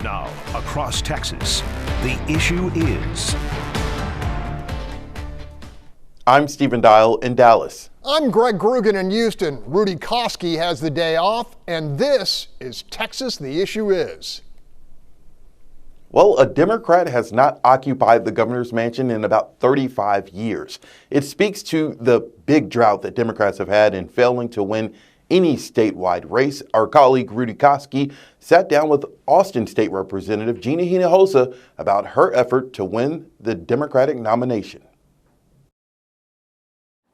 Now, across Texas, the issue is... I'm Stephen Dial in Dallas. I'm Greg Grugan in Houston. Rudy Koski has the day off, and this is Texas The Issue Is. Well, a Democrat has not occupied the governor's mansion in about 35 years. It speaks to the big drought that Democrats have had in failing to win any statewide race. Our colleague Rudy Koski sat down with Austin State Representative Gina Hinojosa about her effort to win the Democratic nomination.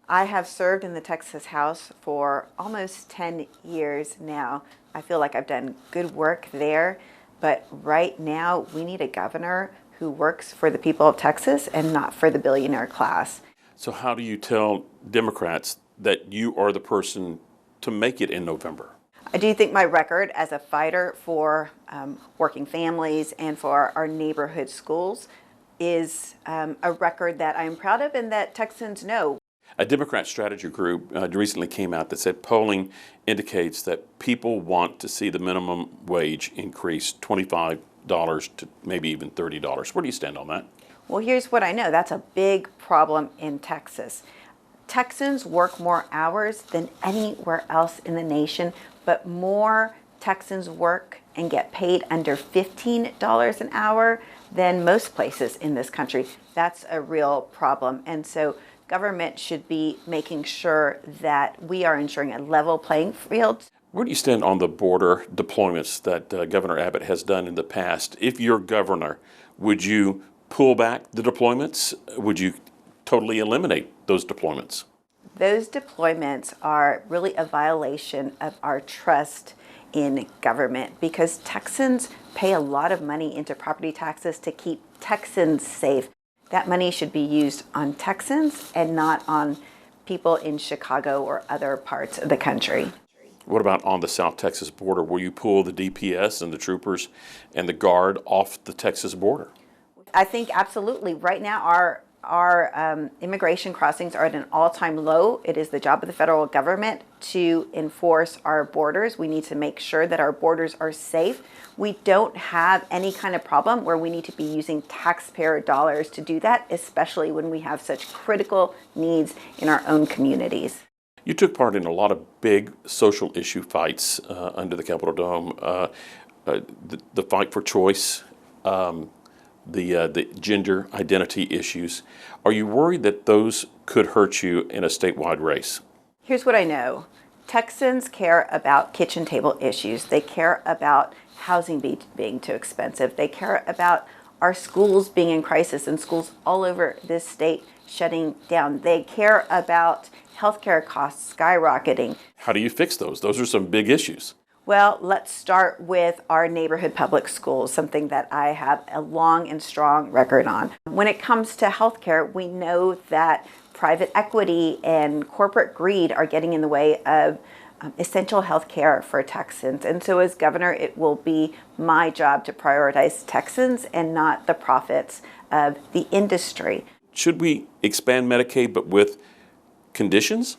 I have served in the Texas House for almost 10 years now. I feel like I've done good work there, but right now we need a governor who works for the people of Texas and not for the billionaire class. So how do you tell Democrats that you are the person to make it in November? I do think my record as a fighter for working families and for our neighborhood schools is a record that I'm proud of and that Texans know. A Democrat strategy group recently came out that said polling indicates that people want to see the minimum wage increase $25 to maybe even $30. Where do you stand on that? Well, here's what I know. That's a big problem in Texas. Texans work more hours than anywhere else in the nation, but more Texans work and get paid under $15 an hour than most places in this country. That's a real problem. And so government should be making sure that we are ensuring a level playing field. Where do you stand on the border deployments that Governor Abbott has done in the past? If you're governor, would you pull back the deployments? Would you totally eliminate those deployments? Those deployments are really a violation of our trust in government because Texans pay a lot of money into property taxes to keep Texans safe. That money should be used on Texans and not on people in Chicago or other parts of the country. What about on the South Texas border? Will you pull the DPS and the troopers and the Guard off the Texas border? I think absolutely. Right now, our immigration crossings are at an all-time low. It is the job of the federal government to enforce our borders. We need to make sure that our borders are safe. We don't have any kind of problem where we need to be using taxpayer dollars to do that, especially when we have such critical needs in our own communities. You took part in a lot of big social issue fights under the Capitol Dome. The fight for choice, the gender identity issues. Are you worried that those could hurt you in a statewide race? Here's what I know. Texans care about kitchen table issues. They care about housing being too expensive. They care about our schools being in crisis and schools all over this state shutting down. They care about healthcare costs skyrocketing. How do you fix those? Those are some big issues. Well, let's start with our neighborhood public schools, something that I have a long and strong record on. When it comes to healthcare, we know that private equity and corporate greed are getting in the way of essential healthcare for Texans. And so as governor, it will be my job to prioritize Texans and not the profits of the industry. Should we expand Medicaid but with conditions?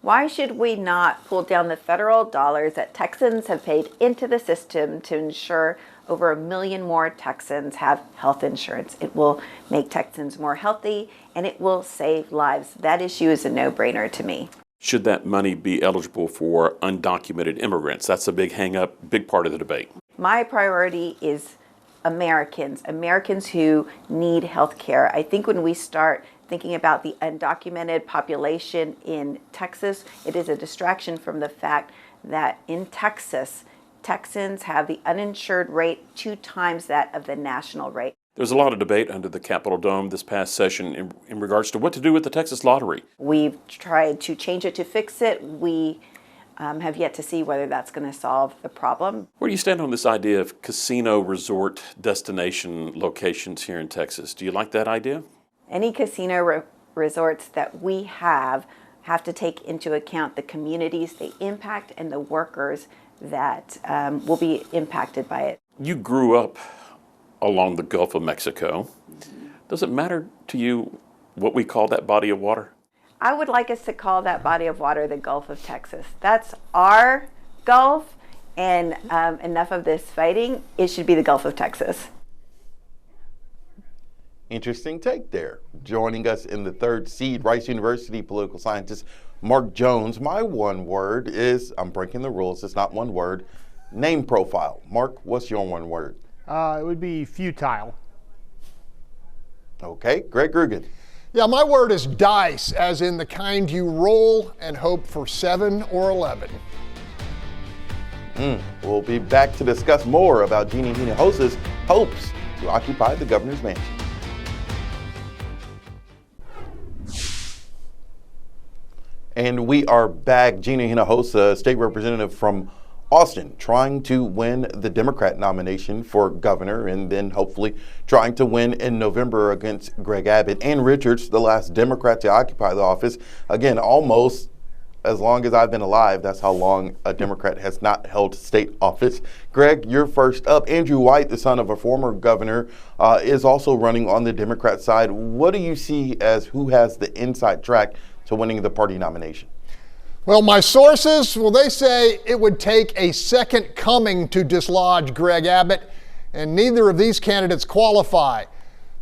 Why should we not pull down the federal dollars that Texans have paid into the system to ensure over 1 million more Texans have health insurance? It will make Texans more healthy and it will save lives. That issue is a no-brainer to me. Should that money be eligible for undocumented immigrants? That's a big hang-up, big part of the debate. My priority is Americans who need health care. I think when we start thinking about the undocumented population in Texas, it is a distraction from the fact that in Texas, Texans have the uninsured rate 2 times that of the national rate. There was a lot of debate under the Capitol Dome this past session in regards to what to do with the Texas lottery. We've tried to change it to fix it. We have yet to see whether that's going to solve the problem. Where do you stand on this idea of casino resort destination locations here in Texas? Do you like that idea? Any casino resorts that we have to take into account the communities they impact and the workers that will be impacted by it. You grew up along the Gulf of Mexico. Does it matter to you what we call that body of water? I would like us to call that body of water the Gulf of Texas. That's our Gulf, And enough of this fighting. It should be the Gulf of Texas. Interesting take there. Joining us in the third seed, Rice University political scientist Mark Jones. My one word is, I'm breaking the rules, it's not one word, name profile. Mark, what's your one word? It would be futile. Okay, Greg Rugen. Yeah, my word is dice, as in the kind you roll and hope for 7 or 11. We'll be back to discuss more about Gina Hinojosa's hopes to occupy the governor's mansion. And we are back. Gina Hinojosa, state representative from Austin, trying to win the Democrat nomination for governor and then hopefully trying to win in November against Greg Abbott. Ann Richards, the last Democrat to occupy the office, again, almost as long as I've been alive. That's how long a Democrat has not held state office. Greg, you're first up. Andrew White, the son of a former governor, is also running on the Democrat side. What do you see as who has the inside track to winning the party nomination? Well, my sources, they say it would take a second coming to dislodge Greg Abbott, and neither of these candidates qualify.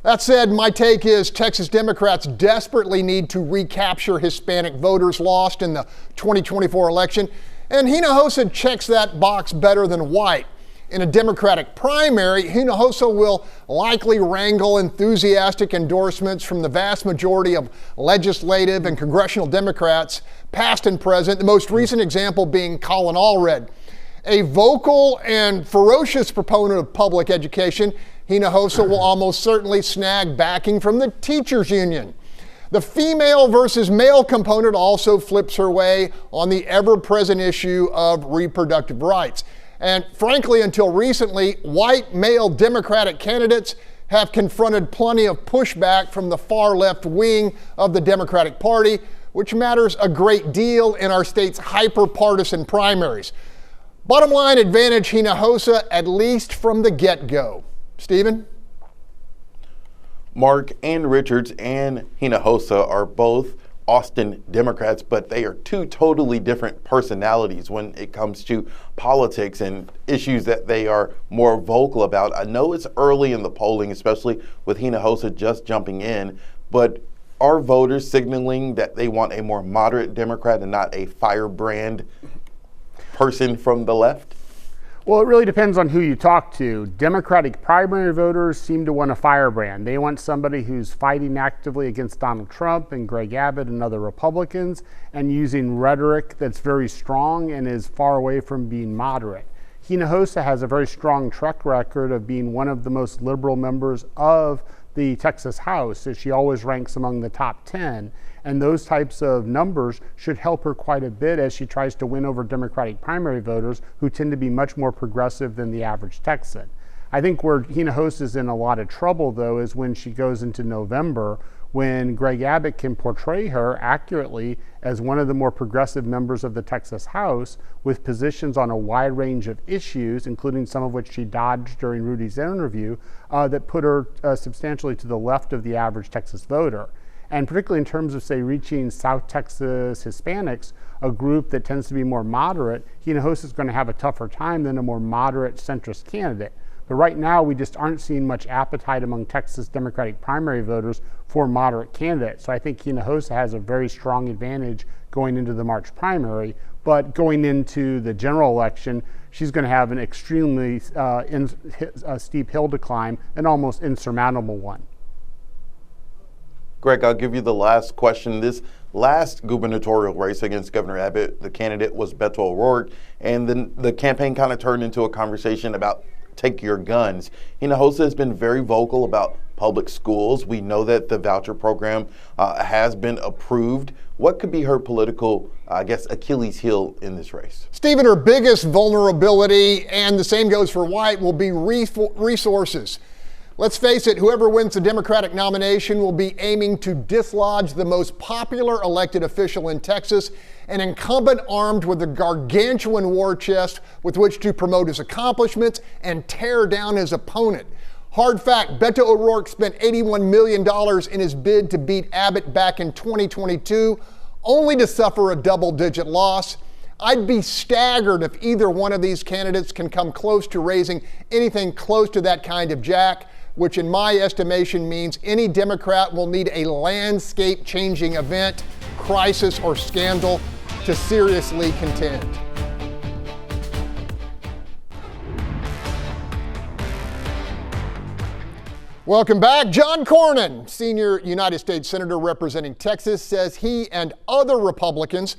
That said, my take is Texas Democrats desperately need to recapture Hispanic voters lost in the 2024 election, and Hinojosa checks that box better than White. In a Democratic primary, Hinojosa will likely wrangle enthusiastic endorsements from the vast majority of legislative and congressional Democrats, past and present, the most recent example being Colin Allred. A vocal and ferocious proponent of public education, Hinojosa will almost certainly snag backing from the teachers union. The female versus male component also flips her way on the ever-present issue of reproductive rights. And frankly, until recently, white male Democratic candidates have confronted plenty of pushback from the far left wing of the Democratic Party, which matters a great deal in our state's hyper-partisan primaries. Bottom line, advantage Hinojosa, at least from the get-go. Stephen? Mark, Ann Richards and Hinojosa are both Austin Democrats, but they are two totally different personalities when it comes to politics and issues that they are more vocal about. I know it's early in the polling, especially with Hinojosa just jumping in, but are voters signaling that they want a more moderate Democrat and not a firebrand person from the left? Well, it really depends on who you talk to. Democratic primary voters seem to want a firebrand. They want somebody who's fighting actively against Donald Trump and Greg Abbott and other Republicans and using rhetoric that's very strong and is far away from being moderate. Hinojosa has a very strong track record of being one of the most liberal members of the Texas House, as she always ranks among the top 10. And those types of numbers should help her quite a bit as she tries to win over Democratic primary voters who tend to be much more progressive than the average Texan. I think where Hinojosa is in a lot of trouble, though, is when she goes into November, when Greg Abbott can portray her accurately as one of the more progressive members of the Texas House with positions on a wide range of issues, including some of which she dodged during Rudy's interview, that put her substantially to the left of the average Texas voter. And particularly in terms of, say, reaching South Texas Hispanics, a group that tends to be more moderate, Hinojosa is going to have a tougher time than a more moderate centrist candidate. But right now, we just aren't seeing much appetite among Texas Democratic primary voters for moderate candidates. So I think Hinojosa has a very strong advantage going into the March primary. But going into the general election, she's going to have an extremely steep hill to climb, an almost insurmountable one. Greg, I'll give you the last question. This last gubernatorial race against Governor Abbott, the candidate was Beto O'Rourke, and then the campaign kind of turned into a conversation about take your guns. Hinojosa has been very vocal about public schools. We know that the voucher program has been approved. What could be her political, Achilles heel in this race? Stephen, her biggest vulnerability, and the same goes for White, will be resources. Let's face it, whoever wins the Democratic nomination will be aiming to dislodge the most popular elected official in Texas, an incumbent armed with a gargantuan war chest with which to promote his accomplishments and tear down his opponent. Hard fact, Beto O'Rourke spent $81 million in his bid to beat Abbott back in 2022, only to suffer a double-digit loss. I'd be staggered if either one of these candidates can come close to raising anything close to that kind of jack, which in my estimation means any Democrat will need a landscape-changing event, crisis, or scandal to seriously contend. Welcome back. John Cornyn, senior United States Senator representing Texas, says he and other Republicans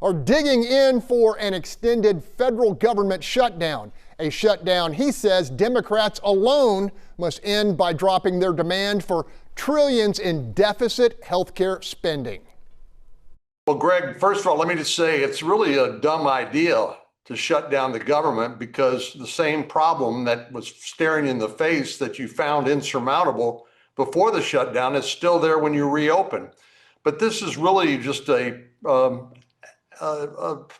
are digging in for an extended federal government shutdown. A shutdown he says Democrats alone must end by dropping their demand for trillions in deficit healthcare spending. Well, Greg, first of all, let me just say it's really a dumb idea to shut down the government, because the same problem that was staring you in the face that you found insurmountable before the shutdown is still there when you reopen. But this is really just a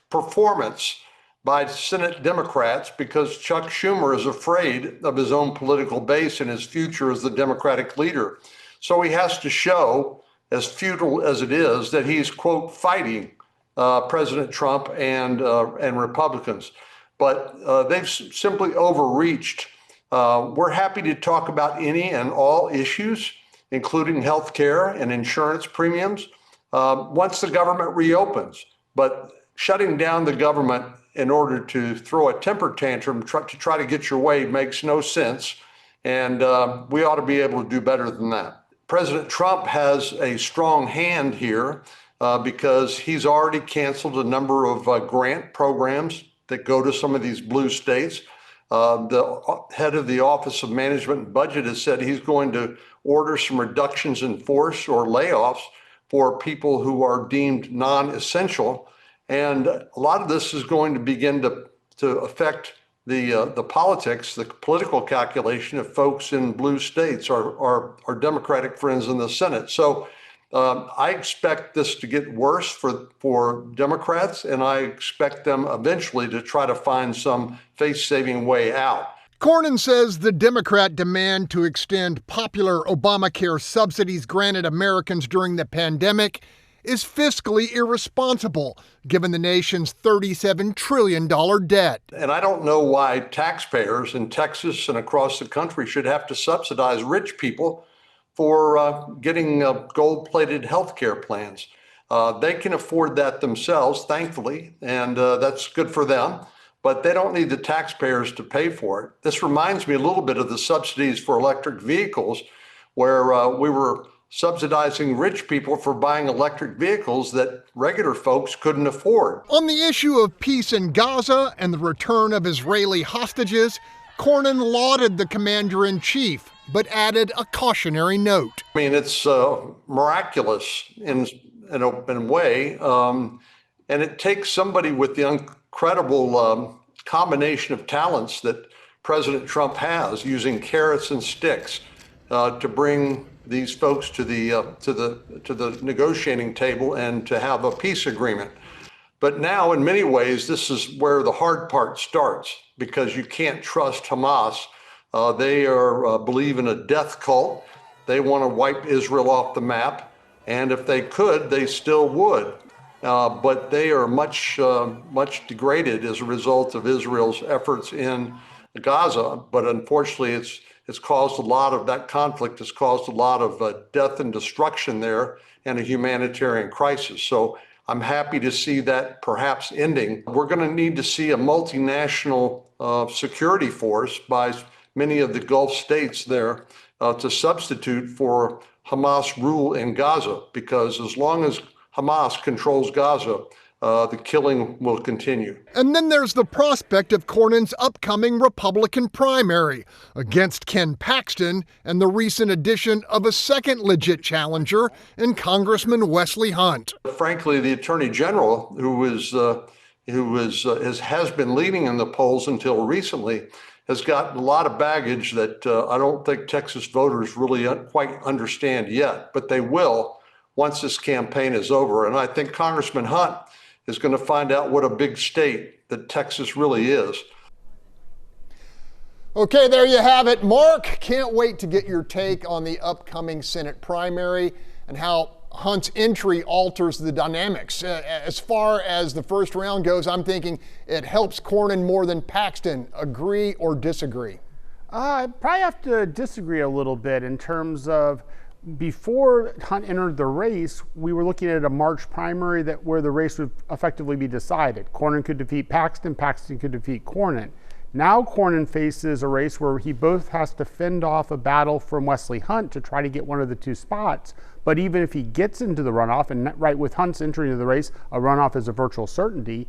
performance by Senate Democrats, because Chuck Schumer is afraid of his own political base and his future as the Democratic leader. So he has to show, as futile as it is, that he's, quote, fighting President Trump and Republicans. But they've simply overreached. We're happy to talk about any and all issues, including health care and insurance premiums, once the government reopens. But shutting down the government in order to throw a temper tantrum to try to get your way makes no sense. And we ought to be able to do better than that. President Trump has a strong hand here because he's already canceled a number of grant programs that go to some of these blue states. The head of the Office of Management and Budget has said he's going to order some reductions in force or layoffs for people who are deemed non-essential. And a lot of this is going to begin to affect the politics, the political calculation of folks in blue states, our Democratic friends in the Senate. So I expect this to get worse for Democrats, and I expect them eventually to try to find some face-saving way out. Cornyn says the Democrat demand to extend popular Obamacare subsidies granted Americans during the pandemic is fiscally irresponsible, given the nation's $37 trillion debt. And I don't know why taxpayers in Texas and across the country should have to subsidize rich people for getting gold-plated health care plans. They can afford that themselves, thankfully, and that's good for them, but they don't need the taxpayers to pay for it. This reminds me a little bit of the subsidies for electric vehicles, where we were subsidizing rich people for buying electric vehicles that regular folks couldn't afford. On the issue of peace in Gaza and the return of Israeli hostages, Cornyn lauded the commander-in-chief, but added a cautionary note. I mean, it's miraculous in a way, and it takes somebody with the incredible combination of talents that President Trump has, using carrots and sticks to bring these folks to the negotiating table and to have a peace agreement. But now, in many ways, this is where the hard part starts, because you can't trust Hamas. They believe in a death cult. They want to wipe Israel off the map, and if they could, they still would. But they are much degraded as a result of Israel's efforts in Gaza. But unfortunately, it's caused a lot of that conflict. Has caused a lot of death and destruction there, and a humanitarian crisis. So I'm happy to see that perhaps ending. We're going to need to see a multinational security force by many of the Gulf states there to substitute for Hamas rule in Gaza, because as long as Hamas controls Gaza, the killing will continue. And then there's the prospect of Cornyn's upcoming Republican primary against Ken Paxton and the recent addition of a second legit challenger in Congressman Wesley Hunt. Frankly, the Attorney General, who has been leading in the polls until recently, has gotten a lot of baggage that I don't think Texas voters really quite understand yet, but they will once this campaign is over. And I think Congressman Hunt is going to find out what a big state that Texas really is. Okay, there you have it. Mark, can't wait to get your take on the upcoming Senate primary and how Hunt's entry alters the dynamics. As far as the first round goes, I'm thinking it helps Cornyn more than Paxton. Agree or disagree? I probably have to disagree a little bit in terms of before Hunt entered the race, we were looking at a March primary where the race would effectively be decided. Cornyn could defeat Paxton, Paxton could defeat Cornyn. Now Cornyn faces a race where he both has to fend off a battle from Wesley Hunt to try to get one of the two spots. But even if he gets into the runoff, and right with Hunt's entry into the race, a runoff is a virtual certainty,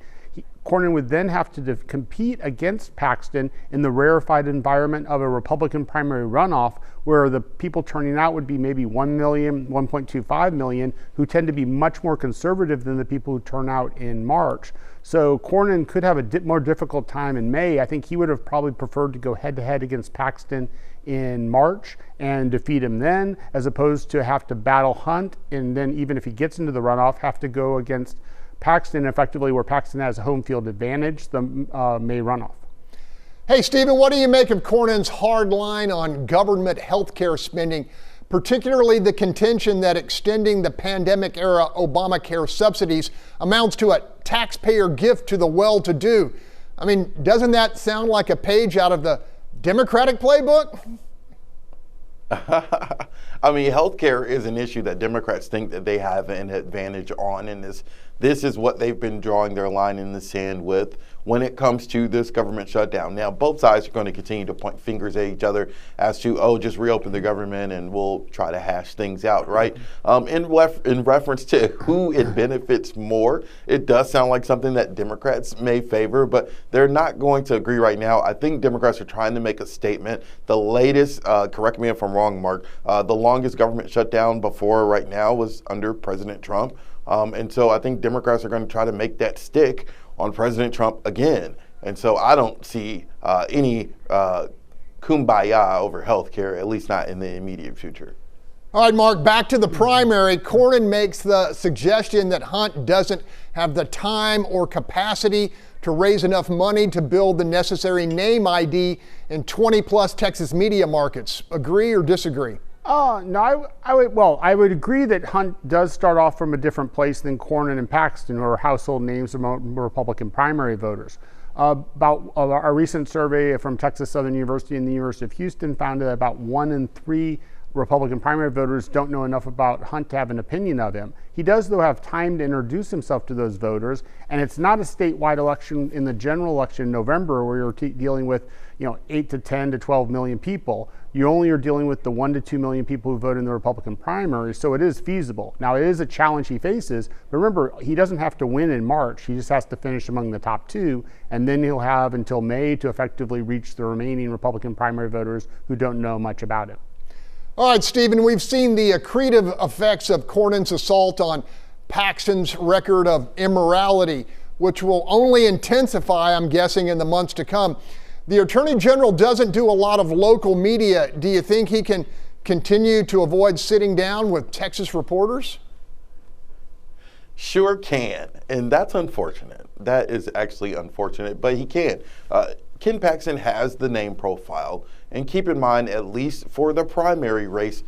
Cornyn would then have to compete against Paxton in the rarefied environment of a Republican primary runoff, where the people turning out would be maybe 1 million, 1.25 million, who tend to be much more conservative than the people who turn out in March. So Cornyn could have a more difficult time in May. I think he would have probably preferred to go head-to-head against Paxton in March and defeat him then, as opposed to have to battle Hunt, and then even if he gets into the runoff, have to go against Paxton, effectively where Paxton has a home field advantage, the May runoff. Hey, Stephen, what do you make of Cornyn's hard line on government health care spending, particularly the contention that extending the pandemic-era Obamacare subsidies amounts to a taxpayer gift to the well-to-do? I mean, doesn't that sound like a page out of the Democratic playbook? I mean, healthcare is an issue that Democrats think that they have an advantage on, and this is what they've been drawing their line in the sand with when it comes to this government shutdown. Now, both sides are going to continue to point fingers at each other as to, oh, just reopen the government and we'll try to hash things out, right? In reference to who it benefits more, it does sound like something that Democrats may favor, but they're not going to agree right now. I think Democrats are trying to make a statement. The latest, correct me if I'm wrong, Mark, the longest government shutdown before right now was under President Trump. And so I think Democrats are going to try to make that stick on President Trump again. And so I don't see any kumbaya over health care, at least not in the immediate future. All right, Mark, back to the primary. Cornyn makes the suggestion that Hunt doesn't have the time or capacity to raise enough money to build the necessary name ID in 20-plus Texas media markets. Agree or disagree? No, I would agree that Hunt does start off from a different place than Cornyn and Paxton, who are household names among Republican primary voters. About our recent survey from Texas Southern University and the University of Houston found that about 1 in 3 Republican primary voters don't know enough about Hunt to have an opinion of him. He does, though, have time to introduce himself to those voters, and it's not a statewide election in the general election in November where you're dealing with 8 to 10 to 12 million people. You only are dealing with the 1 to 2 million people who vote in the Republican primary, so it is feasible. Now, it is a challenge he faces, but remember, he doesn't have to win in March. He just has to finish among the top 2, and then he'll have until May to effectively reach the remaining Republican primary voters who don't know much about him. All right, Stephen, we've seen the accretive effects of Cornyn's assault on Paxton's record of immorality, which will only intensify, I'm guessing, in the months to come. The Attorney General doesn't do a lot of local media. Do you think he can continue to avoid sitting down with Texas reporters? Sure can, and that's unfortunate. That is actually unfortunate, but he can. Ken Paxton has the name profile, and keep in mind, at least for the primary race,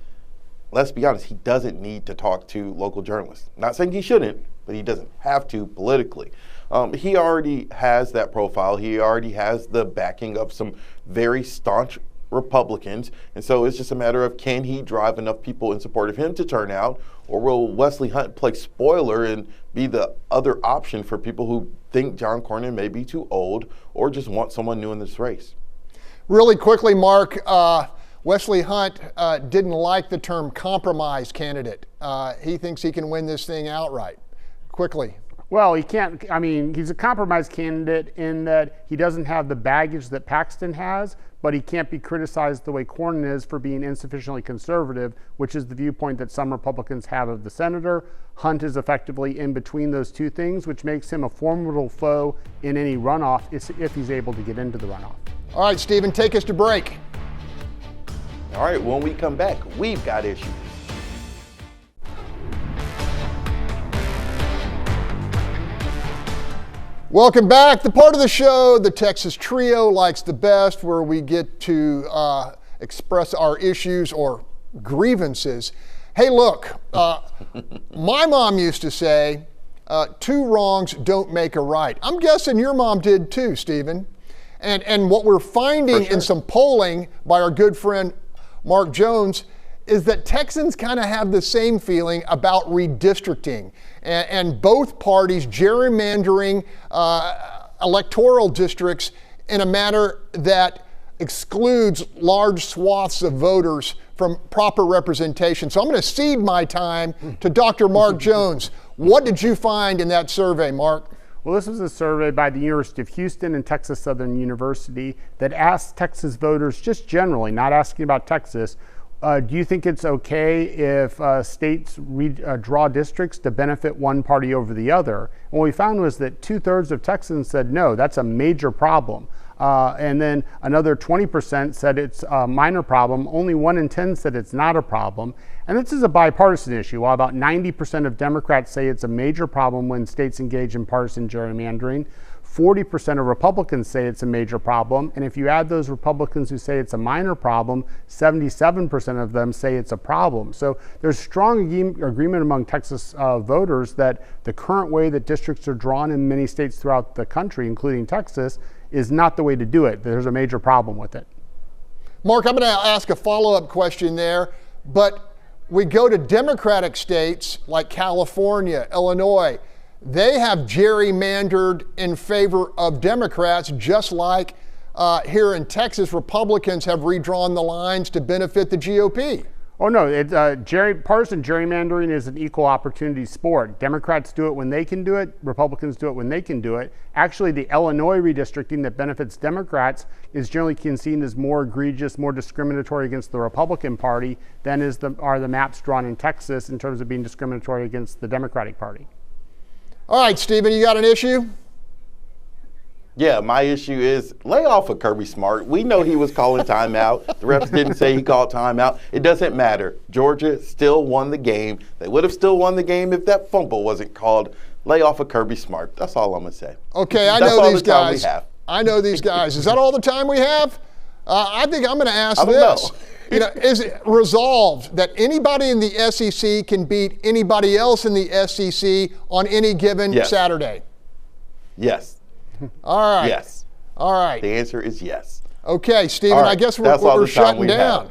let's be honest, he doesn't need to talk to local journalists. Not saying he shouldn't, but he doesn't have to politically. He already has that profile. He already has the backing of some very staunch Republicans, and so it's just a matter of, can he drive enough people in support of him to turn out, or will Wesley Hunt play spoiler and be the other option for people who think John Cornyn may be too old or just want someone new in this race? Really quickly, Mark, Wesley Hunt didn't like the term compromise candidate. He thinks he can win this thing outright. Quickly. Well, he can't. I mean, he's a compromise candidate in that he doesn't have the baggage that Paxton has, but he can't be criticized the way Cornyn is for being insufficiently conservative, which is the viewpoint that some Republicans have of the senator. Hunt is effectively in between those two things, which makes him a formidable foe in any runoff if he's able to get into the runoff. All right, Stephen, take us to break. All right, when we come back, we've got issues. Welcome back. The part of the show the Texas Trio likes the best, where we get to express our issues or grievances. Hey, look, my mom used to say, 2 wrongs don't make a right. I'm guessing your mom did too, Stephen. And what we're finding in some polling by our good friend Mark Jones is that Texans kind of have the same feeling about redistricting. And both parties gerrymandering electoral districts in a manner that excludes large swaths of voters from proper representation. So I'm going to cede my time to Dr. Mark Jones. What did you find in that survey, Mark? Well, this was a survey by the University of Houston and Texas Southern University that asked Texas voters, just generally, not asking about Texas, do you think it's okay if states draw districts to benefit one party over the other? And what we found was that 2/3 of Texans said no, that's a major problem. And then another 20% said it's a minor problem. Only 1 in 10 said it's not a problem. And this is a bipartisan issue. While about 90% of Democrats say it's a major problem when states engage in partisan gerrymandering, 40% of Republicans say it's a major problem. And if you add those Republicans who say it's a minor problem, 77% of them say it's a problem. So there's strong agreement among Texas voters that the current way that districts are drawn in many states throughout the country, including Texas, is not the way to do it. There's a major problem with it. Mark, I'm going to ask a follow-up question there, but we go to Democratic states like California, Illinois. They have gerrymandered in favor of Democrats, just like here in Texas, Republicans have redrawn the lines to benefit the GOP. Oh no, partisan gerrymandering is an equal opportunity sport. Democrats do it when they can do it, Republicans do it when they can do it. Actually, the Illinois redistricting that benefits Democrats is generally seen as more egregious, more discriminatory against the Republican Party than are the maps drawn in Texas in terms of being discriminatory against the Democratic Party. All right, Stephen, you got an issue? Yeah, my issue is lay off of Kirby Smart. We know he was calling timeout. The refs didn't say he called timeout. It doesn't matter. Georgia still won the game. They would have still won the game if that fumble wasn't called. Lay off of Kirby Smart. That's all I'm going to say. Okay, I know these guys. I know these guys. Is that all the time we have? I think I'm going to ask this. You know, is it resolved that anybody in the SEC can beat anybody else in the SEC on any given Saturday? Yes. All right. Yes. All right. The answer is yes. Okay, Stephen, Right. I guess we're shutting down.